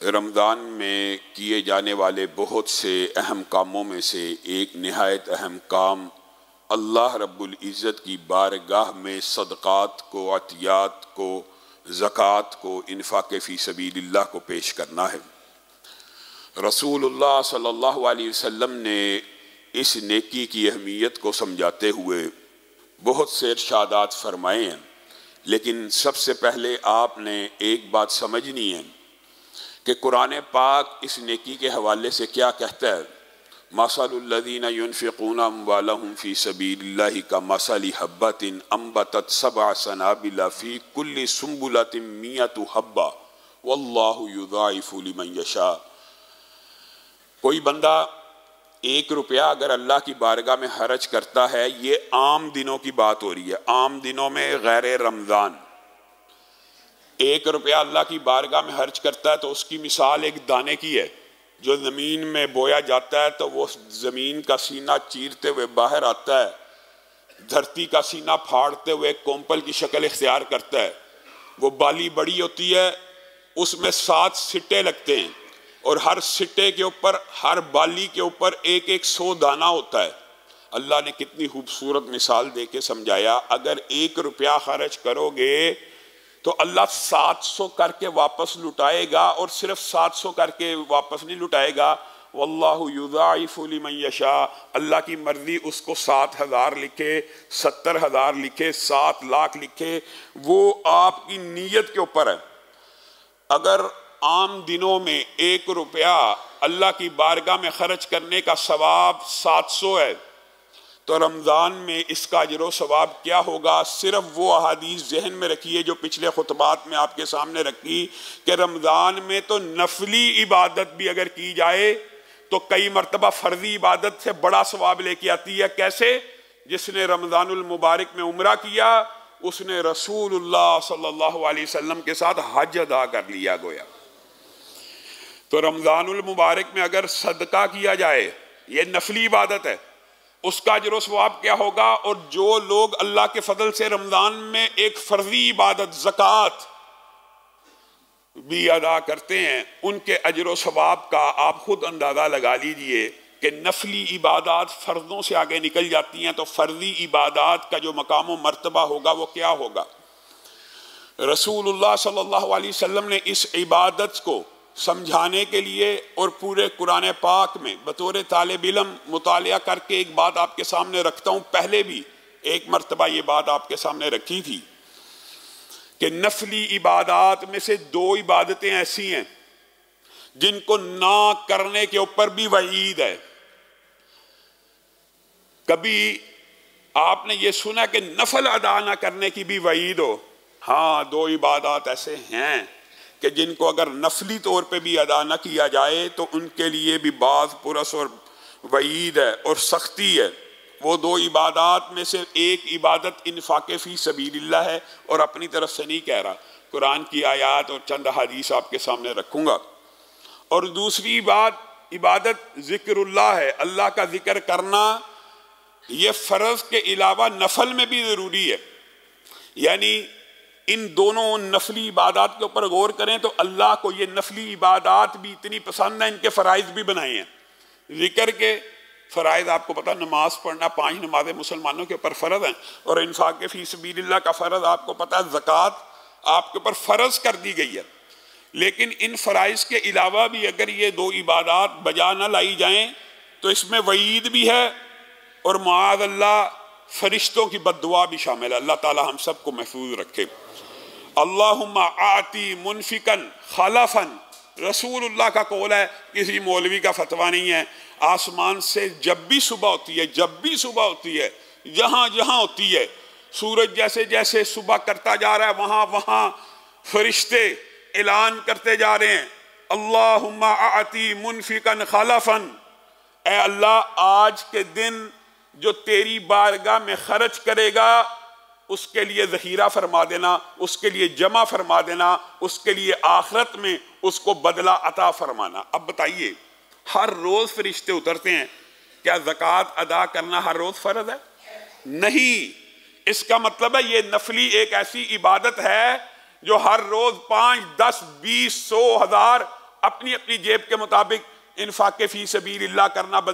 رمضان میں کیے جانے والے بہت سے اہم کاموں میں سے ایک نہایت اہم کام اللہ رب العزت کی بارگاہ میں صدقات کو، عطیات کو، زکوٰۃ کو، انفاق فی سبیل اللہ کو پیش کرنا ہے۔ رسول اللہ صلی اللہ علیہ وسلم نے اس نیکی کی اہمیت کو سمجھاتے ہوئے بہت سے ارشادات فرمائے ہیں، لیکن سب سے پہلے آپ نے ایک بات سمجھنی ہے کہ قرآن پاک اس نیکی کے حوالے سے کیا کہتا ہے۔ مَثَلُ الَّذِينَ يُنْفِقُونَ أَمْوَالَهُمْ فِي سَبِيلِ اللَّهِ كَمَثَلِ حَبَّةٍ أَنبَتَتْ سَبْعَ سَنَابِلَ فِي كُلِّ سُنبُلَةٍ مِّائَةُ حَبَّةٍ وَاللَّهُ يُضَاعِفُ لِمَن يَشَاءُ۔ کوئی بندہ 1 روپیہ اگر اللہ کی بارگاہ میں خرچ کرتا ہے، یہ عام دنوں کی بات ہو رہی ہے، عام دنوں میں غیر رمضان، 1 روپیہ اللہ کی بارگاہ میں خرچ کرتا ہے تو اس کی مثال ایک دانے کی ہے جو زمین میں بویا جاتا ہے تو وہ زمین کا سینہ چیرتے ہوئے باہر آتا ہے، دھرتی کا سینہ پھاڑتے ہوئے ایک کومپل کی شکل اختیار کرتا ہے۔ وہ بالی بڑی ہوتی ہے، اس میں 7 سٹے لگتے ہیں اور ہر سٹے کے اوپر، ہر بالی کے اوپر ایک 100 دانہ ہوتا ہے۔ اللہ نے کتنی خوبصورت مثال دے کے سمجھایا، اگر 1 روپیہ خرچ کرو گے تو اللہ 700 کر کے واپس لٹائے گا، اور صرف 700 کر کے واپس نہیں لٹائے گا، واللہ یضاعف لمن یشاء، اللہ کی مرضی اس کو 7,000 لکھے، 70,000 لکھے، 7 لاکھ لکھے، وہ آپ کی نیت کے اوپر ہے۔ اگر عام دنوں میں 1 روپیہ اللہ کی بارگاہ میں خرچ کرنے کا ثواب 700 ہے تو رمضان میں اس کا اجر و ثواب کیا ہوگا؟ صرف وہ احادیث ذہن میں رکھیے جو پچھلے خطبات میں آپ کے سامنے رکھی کہ رمضان میں تو نفلی عبادت بھی اگر کی جائے تو کئی مرتبہ فرضی عبادت سے بڑا ثواب لے کے آتی ہے۔ کیسے؟ جس نے رمضان المبارک میں عمرہ کیا، اس نے رسول اللہ صلی اللہ علیہ وسلم کے ساتھ حج ادا کر لیا گویا۔ تو رمضان المبارک میں اگر صدقہ کیا جائے، یہ نفلی عبادت ہے، اس کا اجر و ثواب کیا ہوگا؟ اور جو لوگ اللہ کے فضل سے رمضان میں ایک فرضی عبادت زکوٰۃ بھی ادا کرتے ہیں، ان کے اجر و ثواب کا آپ خود اندازہ لگا لیجئے کہ نفلی عبادات فرضوں سے آگے نکل جاتی ہیں تو فرضی عبادات کا جو مقام و مرتبہ ہوگا وہ کیا ہوگا۔ رسول اللہ صلی اللہ علیہ وسلم نے اس عبادت کو سمجھانے کے لیے اور پورے قرآن پاک میں بطور طالب علم مطالعہ کر کے ایک بات آپ کے سامنے رکھتا ہوں، پہلے بھی ایک مرتبہ یہ بات آپ کے سامنے رکھی تھی کہ نفلی عبادات میں سے 2 عبادتیں ایسی ہیں جن کو نہ کرنے کے اوپر بھی وعید ہے۔ کبھی آپ نے یہ سنا کہ نفل ادا نہ کرنے کی بھی وعید ہو؟ ہاں، 2 عبادات ایسے ہیں کہ جن کو اگر نفلی طور پہ بھی ادا نہ کیا جائے تو ان کے لیے بھی بعض پرس اور وعید ہے اور سختی ہے۔ وہ 2 عبادات میں سے ایک عبادت انفاق فی سبیل اللہ ہے، اور اپنی طرف سے نہیں کہہ رہا، قرآن کی آیات اور چند حدیث آپ کے سامنے رکھوں گا، اور دوسری عبادت ذکر اللہ ہے، اللہ کا ذکر کرنا۔ یہ فرض کے علاوہ نفل میں بھی ضروری ہے، یعنی ان دونوں نفلی عبادات کے اوپر غور کریں تو اللہ کو یہ نفلی عبادات بھی اتنی پسند ہیں، ان کے فرائض بھی بنائے ہیں۔ ذکر کے فرائض آپ کو پتہ، نماز پڑھنا 5 نمازیں مسلمانوں کے اوپر فرض ہیں، اور انفاق فی سبیل اللہ کا فرض آپ کو پتہ ہے، زکوٰۃ آپ کے اوپر فرض کر دی گئی ہے۔ لیکن ان فرائض کے علاوہ بھی اگر یہ 2 عبادات بجا نہ لائی جائیں تو اس میں وعید بھی ہے، اور معاذ اللہ فرشتوں کی بد دعا بھی شامل ہے۔ اللہ تعالی ہم سب کو محفوظ رکھے۔ اللہم آتی منفقاً خلفاً، رسول اللہ کا قول ہے، کسی مولوی کا فتویٰ نہیں ہے۔ آسمان سے جب بھی صبح ہوتی ہے، جہاں جہاں ہوتی ہے، سورج جیسے جیسے صبح کرتا جا رہا ہے، وہاں وہاں فرشتے اعلان کرتے جا رہے ہیں، اللہم آتی منفقاً خلفاً، اے اللہ آج کے دن جو تیری بارگاہ میں خرچ کرے گا اس کے لیے ذخیرہ فرما دینا، اس کے لیے جمع فرما دینا، اس کے لیے آخرت میں اس کو بدلہ عطا فرمانا۔ اب بتائیے، ہر روز فرشتے اترتے ہیں، کیا زکوٰۃ ادا کرنا ہر روز فرض ہے؟ نہیں۔ اس کا مطلب ہے یہ نفلی ایک ایسی عبادت ہے جو ہر روز 5، 10، 20، 100، 1000 اپنی اپنی جیب کے مطابق انفاق فی سبیل اللہ کرنا بند